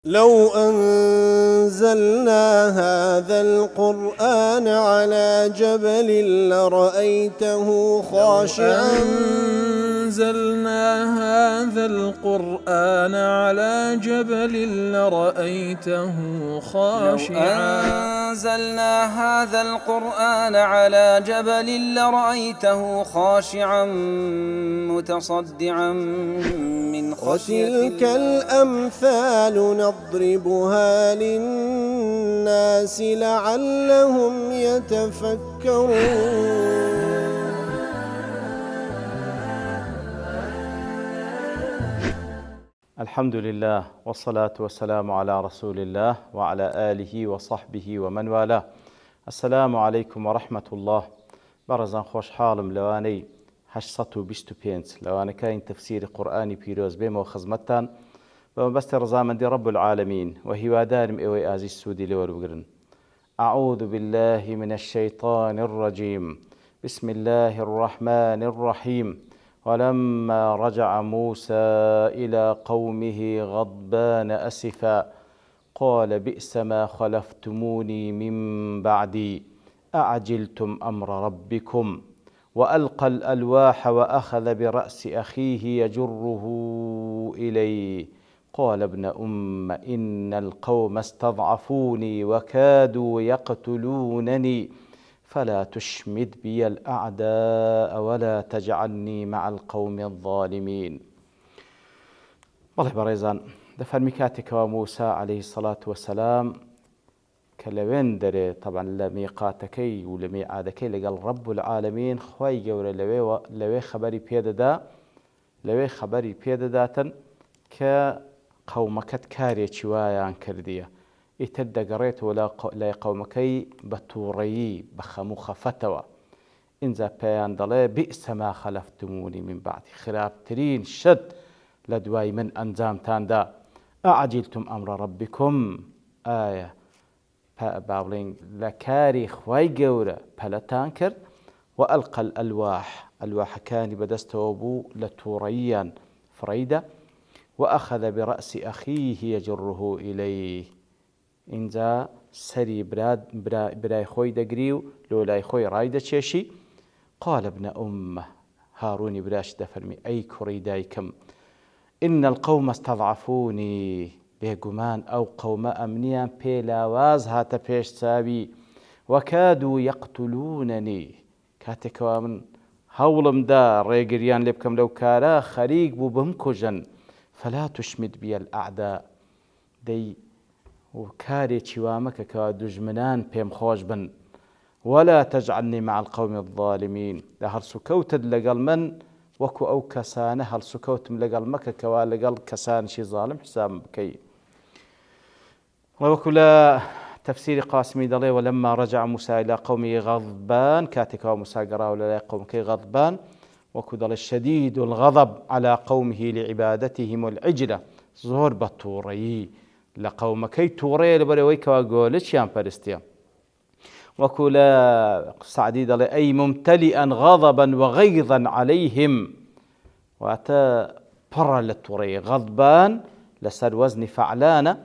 لو أنزلنا هذا القرآن على جبل لرأيته خاشعا أنزلنا هذا القرآن على جبل لرأيته خاشعا أنزلنا هذا القرآن على جبل لرأيته خاشعا متصدعا من خشية وتلك الأمثال نضربها للناس لعلهم يتفكرون. الحمد لله والصلاة والسلام على رسول الله وعلى آله وصحبه ومن والاه. السلام عليكم ورحمة الله. برزان خوش حالم لواني 825 لواني كاين تفسير قرآني بيروز بيمو خزمتان بمبست رزامن دي رب العالمين وهي دارم إيوي آزي السودي لوربقرن. أعوذ بالله من الشيطان الرجيم. بسم الله الرحمن الرحيم. ولما رجع موسى إلى قومه غضبان أسفا قال بئس ما خلفتموني من بعدي أعجلتم أمر ربكم وألقى الألواح وأخذ برأس أخيه يجره إليه قال ابن أم إن القوم استضعفوني وكادوا يقتلونني فلا تشمد بي الأعداء ولا تجعلني مع القوم الظالمين. والله بريزان دفرمي كاتك وموسى عليه الصلاة والسلام كلوين دري طبعا لميقاتكي ولميعادكي لقال رب العالمين خواي قول لوي خبري بيدداتا كقومكت كاري شوايا كردية يتد قريت ولا قومكي بطوري بخموخ فتوى إنزا بيان دلي بئس ما خلفتموني من بعد خرابترين شد لدواي من أنزام تاندا أعجلتم أمر ربكم آية باولين لكاري خواي قورة بلتان كرد وألقى الألواح كان بدستوبو لتوريان فريدة وأخذ برأس أخيه يجره إليه إنزا سري براي خوي دقريو لولاي خوي رايدة تشيشي قال ابن أمه هاروني براش دفرمي أي كريدايكم إن القوم استضعفوني بيقمان أو قوم أمنيا بيلاواز هاتا بيش سابي وكادوا يقتلونني كاتكوا من هولم دا ريقريان لبكم لو كارا خريق بوبمكو جن فلا تشمد بي الأعداء دي وكاري تشوامك كدجمنان بيم خوش بن ولا تجعلني مع القوم الظالمين هل سكوتد لقل من وكو أو كسانه هل سكوتم لقل مكة كوا لقل كسان شي ظالم حسام بكي وكو لا تفسير قاسمي دلي ولما رجع موسى إلى قومه غضبان كاتكا موسى قرأ ولا قومك غضبان وكو دل الشديد الغضب على قومه لعبادتهم العجلة زور بطوري لقومكي توري لبرويك وقولش يان فرستيا وكلا سعديد أي ممتلئا غضبا وغيظا عليهم واتا برا للتوري غضبان لسر وزن فعلانة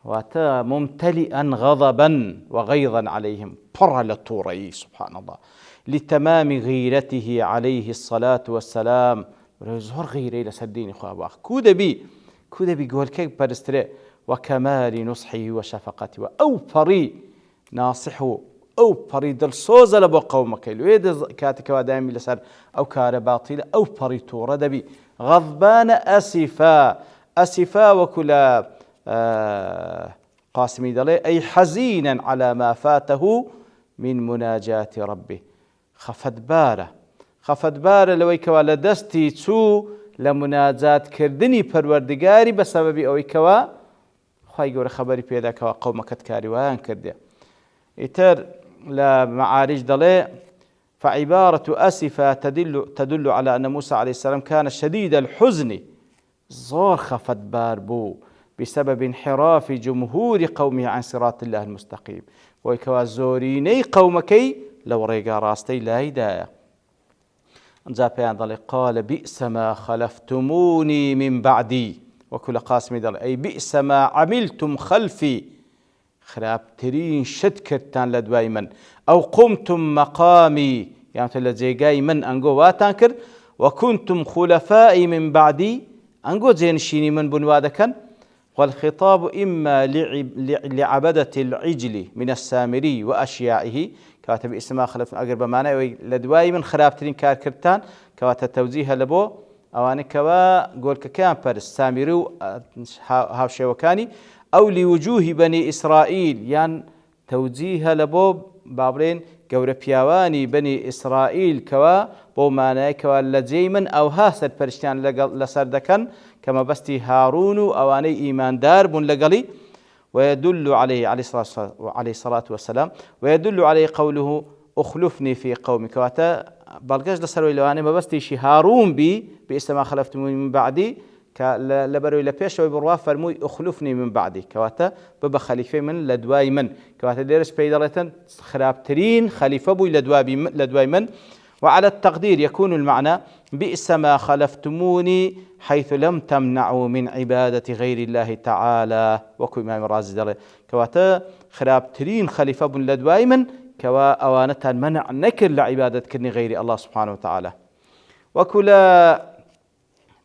واتا ممتلئا غضبا وغيظا عليهم برا للتوري سبحان الله لتمام غيرته عليه الصلاة والسلام زهر غيري لسديني خواه كود بي قول كيف برستري وكمال نصحه وشفقته وأوفري ناصحه أوفري دل صوزة لبو قومك الويد كاتك ودامي لسر أو كار باطلة أوفري تورد بي غضبان أسفا وكلا قاسمي دلي أي حزينا على ما فاته من مناجاة ربه خفت بارة لويكوا لدستي تو لمناجات كردني پروردگاري بسبب أويكوا خواهي قول خبري بيداك وقومك كاري وان كرديا إتر لمعارج دلي فعبارة أسفة تدل على أن موسى عليه السلام كان شديد الحزن زور خفت باربو بسبب انحراف جمهور قومه عن صراط الله المستقيم ويكوا زوريني قومكي لو ريقا راستي لا هداية انزا بيان دلي قال بئس ما خلفتموني من بعدي وكل قاسم دل أي بئس ما عملتم خلفي خرابترين شت كرتان لدواي من أو قمتم مقامي يعني تلزيقاي من أنقو واتان كر وكنتم خلفائي من بعدي أنقو زينشيني من بنوادكن. والخطاب إما لعبدة العجل من السامري وأشيائه كواتب اسمها خلف أقرب معنى لدواي من خرابترين كار كرتان كواتب توزيها لبو أواني كوا قول كان بر السامري هاوشي وكاني أو لوجوه بني إسرائيل يعني توزيها لبو بابرين قور بياواني بني إسرائيل كوا بو معنى كوا لجيمن أو هاسد برشتان لسردكن كما بستي هارون أواني إيمان دار بن لقلي. ويدل عليه عليه الصلاة والسلام ويدل عليه قوله أخلفني في قومك واتا بلقاش لسروي لواني ما بستي شي هارون بئس ما خلفتموني من بعدي لبروي لبيش وبروا فرموي أخلفني من بعدي كواتا بابا خليفة من لدواي من كواتا ديرش بيدالة خرابترين خليفة بوي لدواي من. وعلى التقدير يكون المعنى بئس ما خلفتموني حيث لم تمنعوا من عبادة غير الله تعالى. وكو إمام الرازي دالي كواتا خرابترين خليفة بن لدواي من كوا أوانتا منع نكر لعبادة كرني غير الله سبحانه وتعالى. وكلا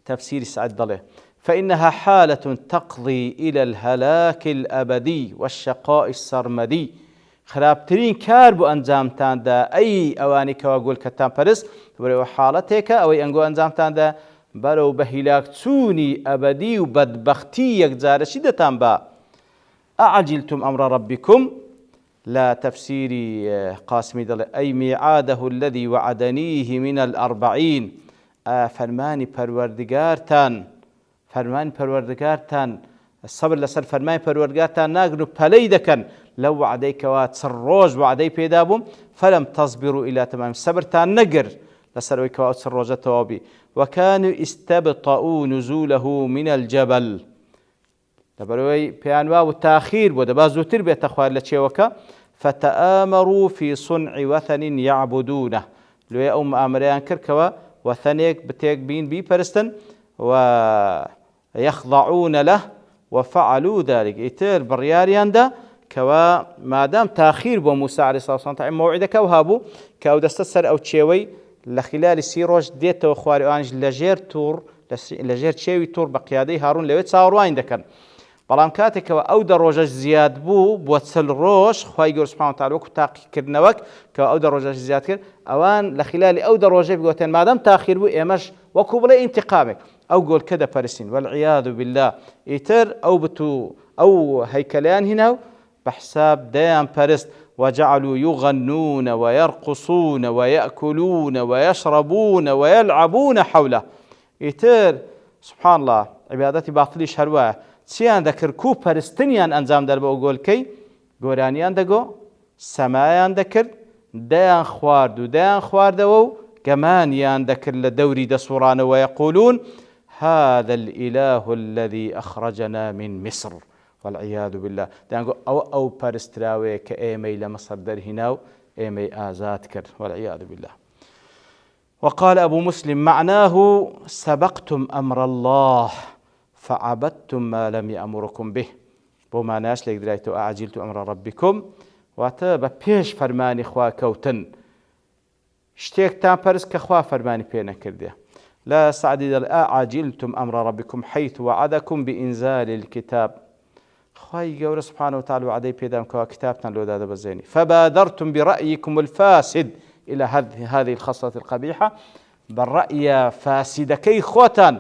تفسير سعد ضله فإنها حالة تقضي إلى الهلاك الأبدي والشقاء السرمدي خرابترين كار بو أنجامتان دا أي أواني كوا قول كتان برس برو حالتك أو أنجو أنجامتان دا برو بهلاك توني أبدي وبدبختي يكزار شدتان با. أعجلتم أمر ربكم لا تفسيري قاسمي دل أي ميعاده الذي وعدنيه من 40 فرماني پروردگارتان الصبر لسر فرماني پروردگارتان ناقنو پليدكن لو وعديك واتسروج وعدي بيدابهم فلم تصبروا إلى تمام صبرتان نقر لسر ويكوات سروج توابي. وكانوا استبطؤوا نزوله من الجبل لبروي بيانوا والتأخير بودا بازوتر بيتخوار لتشيوكا فتآمروا في صنع وثن يعبدونه لو يأم أمريان كركوا وثنيك بتيك بين بي برستن ويخضعون له وفعلوا ذلك إتر برياريان دا كوا ما دام تأخير بموسى عليه الصلاة والسلام موعدك وهابو كاو دستسر أو تشيوي لخلال سيروج ديت وخواري أنج لجير تشيوي تور بقيادي هارون لويت صاروين دكن بلام كاتك أو دروجة زياد بوتسل روش خواي جور سبحانه وتعالى وكو تاقي كرنوك كأو دروجة زياد كر أوان لخلال أو دروجة بقوتين ما دام تأخير بو إيمش وكو بلا انتقامك أو قول كذا فارسين والعياذ بالله إتر أو بتو أو هيكليان هنا بحساب ديان فارست وجعلوا يغنون ويرقصون ويأكلون ويشربون ويلعبون حوله إتر سبحان الله عبادتي باطلي شرواه سيان ذكر كو پرستنيان انزام در بو گول كي گورانيان دگو سمايان ذكر ديان خوارد و كمانيان ذكر لدوري دسوران ويقولون هذا الإله الذي أخرجنا من مصر والعياذ بالله ديان أو پرستراوي كأيمي لمصر در هناو أيمي آزاد كر والعياذ بالله. وقال أبو مسلم معناه سبقتم أمر الله فعبدتم ما لم يأمركم به بما ناش لك درايتو أعجلتم أمر ربكم واتبا بيش فرماني خوا كوتن اشتيك تان برس كخوا فرماني بينا كرديا لا سعدي أعجلتم أمر ربكم حيث وعدكم بإنزال الكتاب خواي قول سبحانه وتعالى وعدي بيدام كوا كتابتنا لو دادا بزيني فبادرتم برأيكم الفاسد إلى هذه الخصلة القبيحة بالرأي فاسد كي خوتان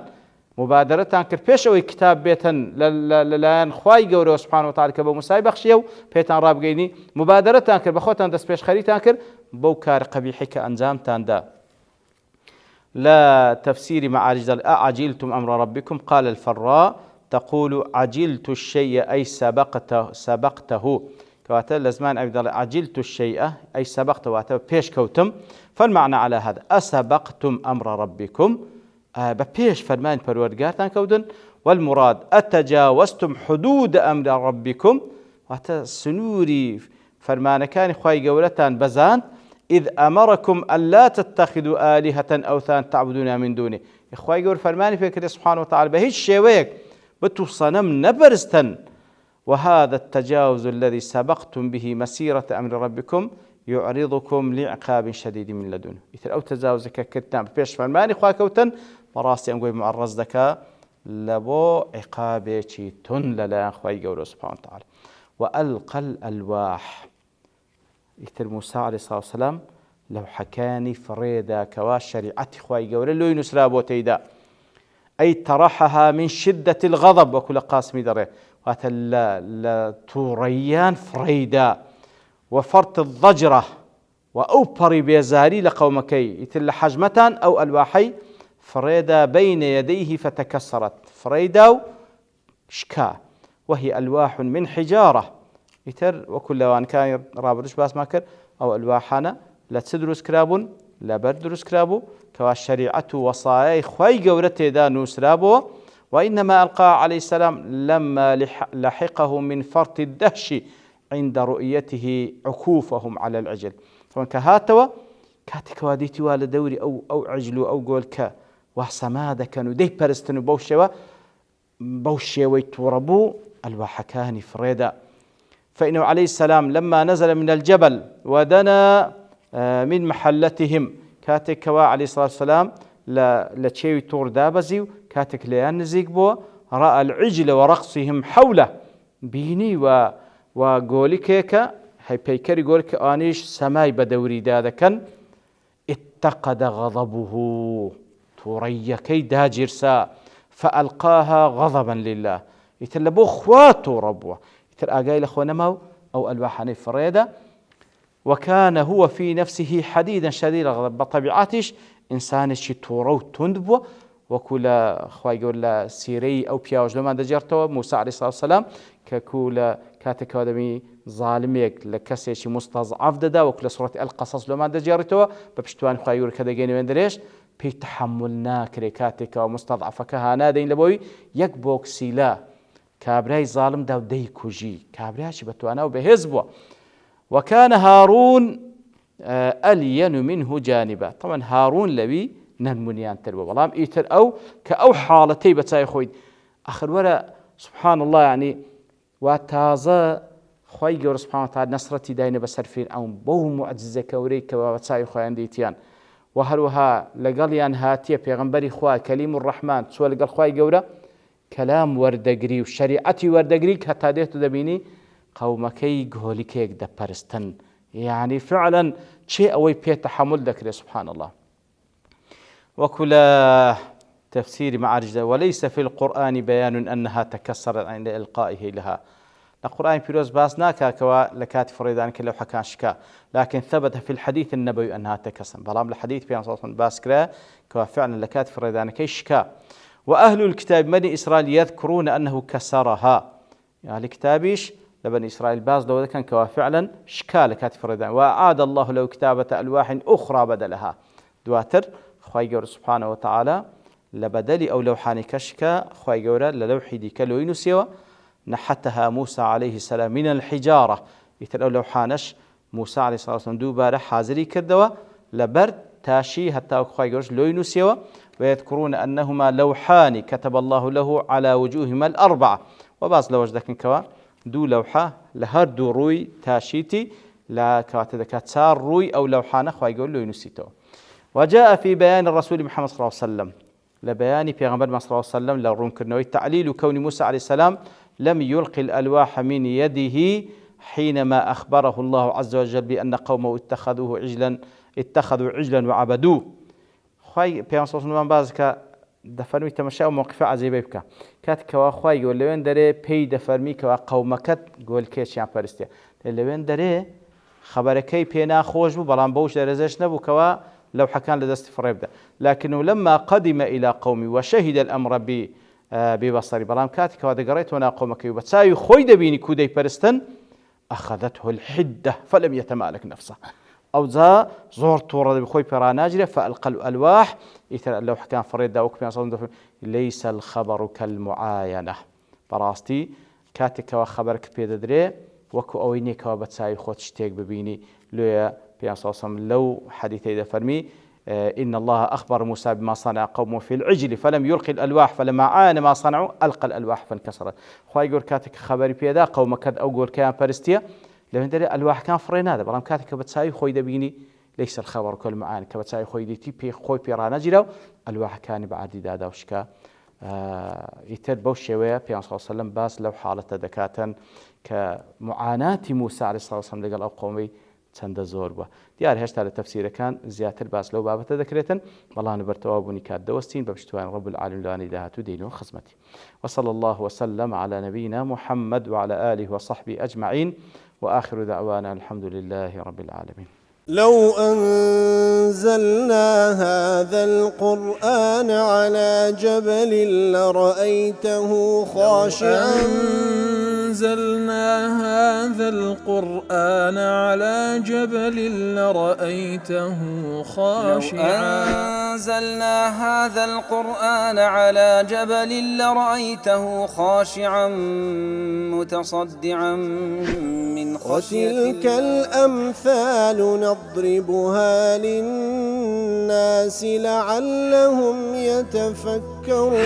مبادرتان كر پیش اوی کتاب بیتن للاین خواهی گوره سبحانه و تعالی که با موسی بخشیو پیتان راب گینی مبادرتان كر بخوتان دست پیش خریتان كر بو کار قبیحی که انجامتان دا. لا تفسير معارج أعجلتم أمر ربكم قال الفراء تقول عجلت الشيء أي سبقته كواتا لزمان أبدا عجلت الشيء أي سبقته واتا بيش كوتم فالمعنى على هذا أسبقتم أمر ربكم ببيش فرمان پروردگارتان كودن والمراد أتجاوزتم حدود أمر ربكم واتا سنوري فرمان كان خواهي قولتان بزان إذ أمركم ألا تتخذوا آلهة أوثان تعبدون من دونه إخوائي قول فرماني فكرة سبحانه وتعالى بهيش شيويك بتو صنم نبرستن وهذا التجاوز الذي سبقتم به مسيرة أمر ربكم يعرضكم لعقاب شديد من لدنه. إثر أو تجاوزك كتنام بيش فرماني خواكوتن براسي أنقوي معرض ذكا لبو عقابي تن للا خواي قوله سبحانه وتعالى. وألقى الألواح إثر موسى عليه الصلاة والسلام لو حكاني فريدا كوا شريعتي خواي قوله لو ينسرابو تيدا أي طرحها من شدة الغضب وكل قاسم دره واتل توريان فريدا وفرط الضجرة وأوبري بيزاري لقومكي يتل حجمتان أو ألواحي فريدا بين يديه فتكسرت فريدا شكا وهي ألواح من حجارة يتر وكل وان كان رابرش باس ماكر أو ألواحنا لا تسدرس كرابون لا بردرس كرابو كوا الشريعة وصايا خواي قورته دا نوسرابو وإنما ألقى عليه السلام لما لحقه من فرط الدهش عند رؤيته عكوفهم على العجل. طبعا كهاتوا كاتك واديتي والا دوري أو عجلو أو قولك وحسمادا كانوا دي برستنو بوشيوي توربو الواحكاني فريدا. فإنه عليه السلام لما نزل من الجبل ودنا من محلتهم كاتك كوا عليه الصلاة والسلام لتشيوي تور دابزيو كاتك ليان نزيق بو رأى العجل ورقصهم حوله بيني وقولي كيكا هاي بيكري قولك آنيش سماي بدوري دادا كان اتقد غضبه توريكي داجرسا فألقاها غضبا لله يتلبو خواته ربوه يتر آقايل أخوانا ماو أو ألواحاني فريدة وكان هو في نفسه حديدا شديد الغضب بطبيعاتش إنسان تورو تندبو وكل خواي يقول سيري أو بياوج لما دجرته موسى عليه الصلاة والسلام ككول كاتك ودمي ظالميك لكسيش مستضعف ددا وكل سورة القصص لما دجرته ببشتوان خواي يقول كذا جيني من دريش بيتحملنا كريكاتك ومستضعفك هانادين لبوي يكبوك سيلا كابراي ظالم داو ديكوجي كابراي بتوانا وبهزبو. وكان هارون ألين منه جانبا. طبعا هارون لبي ننمنيان تلو والله إيتر أو حالتي بتاعي خويد آخر ورا سبحان الله يعني وتازا خوي جور سبحانه وتعالى نصرتي داينة بسرفين أو بو معجزة كوريك وبتاعي خوي عندي تيان وهروها لقاليان هاتيه بيغنبري خواه كليم الرحمن سوى لقال خوي جورا كلام وردقري وشريعتي وردقري حتى ديتو دبيني قومكي قولي كيك دبرستن يعني فعلا شيء أوي بيه تحمل ذكري سبحان الله. وكل تفسير معارج وليس في القرآن بيان أنها تكسرت عند إلقائه لها. القرآن بيروز باسناكا كوا لكات فريدان كلو حكان شكا لكن ثبت في الحديث النبوي أنها تكسر بلام الحديث بيان صوت باسكرا كوا فعلا لكات فريدان كي شكا. وأهل الكتاب بني إسرائيل يذكرون أنه كسرها يعني كتابيش لبني إسرائيل باز لو كان كوا فعلا شكا لكات فريدان وأعاد الله له كتابة ألواح أخرى بدلها دواتر خواهي قول سبحانه وتعالى لبدلي أو لوحاني كشكا خواهي قول للوحي دي كالوينو سيوا نحتها موسى عليه السلام من الحجارة يتر أو لوحانش موسى عليه الصلاة والسلام دوباره حاضري كردوا لبرد تاشي حتى خواهي قول لوينو سيوا ويذكرون أنهما لوحان كتب الله له على وجوههما الأربعة وبعض لوج ذاك كوا دو لوحة لهر دو روي تاشيتي لا كاتذكات سار روي أو لوحانة خواهي قول لوينو سيتو. وجاء في بيان الرسول محمد صلى الله عليه وسلم لبيان پیغمبر صلى الله عليه وسلم لرون كرنوي تعليل كون موسى عليه السلام لم يلقي الألواح من يده حينما أخبره الله عز وجل بأن قومه اتخذوا عجلا وعبدوه. خواهي پیغمبر صلى الله عليه وسلم بازك دفرمي تمشى وموقف عزيبه بك كاتك واخواي يقول لوين دري بي دفرمي كوا قومكت قول كيش يعني فرستي لوين دري خبركي بينا خوش بو بلان بوش درزش نبو كوا لو حكان لدست فريبدا لكنه لما قدم إلى قومي وشهد الأمر ببصري بلام كاتك وهذا قريت وانا قومك وبتساوي خوي دبيني كودي برستن أخذته الحدة فلم يتمالك نفسه أو ذا زور تورد بخوي براناجرة فألقى الألواح إثر لو حكان فريدا وكبيان ليس الخبر كالمعاينة براستي كاتك وخبرك بيددري وكو أوينيك وبتساوي خوت شتيك ببيني لويا بيان صلى الله عليه وسلم لو حديثي ده فرمي إن الله أخبر موسى بما صنع قومه في العجل فلم يلقي الألواح فلما عان ما صنعوا ألقى الألواح فانكسرت. خواهي يقول كاتك خبري بيدا قوم كد أو قول كيان برستيا لمن داري ألواح كان فرين هذا برام كاتك بتساوي خوي دبيني ليس الخبر كل معاني كبتساوي خوي دي تي خوي بيرانا جلو ألواح كان بعد دادا وشكا يتر بوشيوية بيان صلى الله عليه وسلم باس لو حالة دكاتا كمعاناة موسى عليه الصلاة والسلام لقال أو قومي چەندە زۆر بووە. دیار هێشتا لە تەفسیرەکان زیاتر باس لەو بابەتە دەکرێتن بەڵام بەرتەوا بوونی کات دەوەستین بە پشتیوان رب العالمین لەوانەی داهاتوو دێنەوە خزمەتی. وصلى الله وسلم على نبينا محمد وعلى آله وصحبه أجمعين وآخر دعوانا الحمد لله رب العالمين. لو أنزلنا هذا القرآن على جبل لرأيته خاشعا أنزلنا هذا القرآن على جبل لرأيته خاشعا أنزلنا هذا القرآن على جبل لرأيته خاشعا متصدعا من خشية الله. وتلك الأمثال نضربها للناس لعلهم يتفكرون.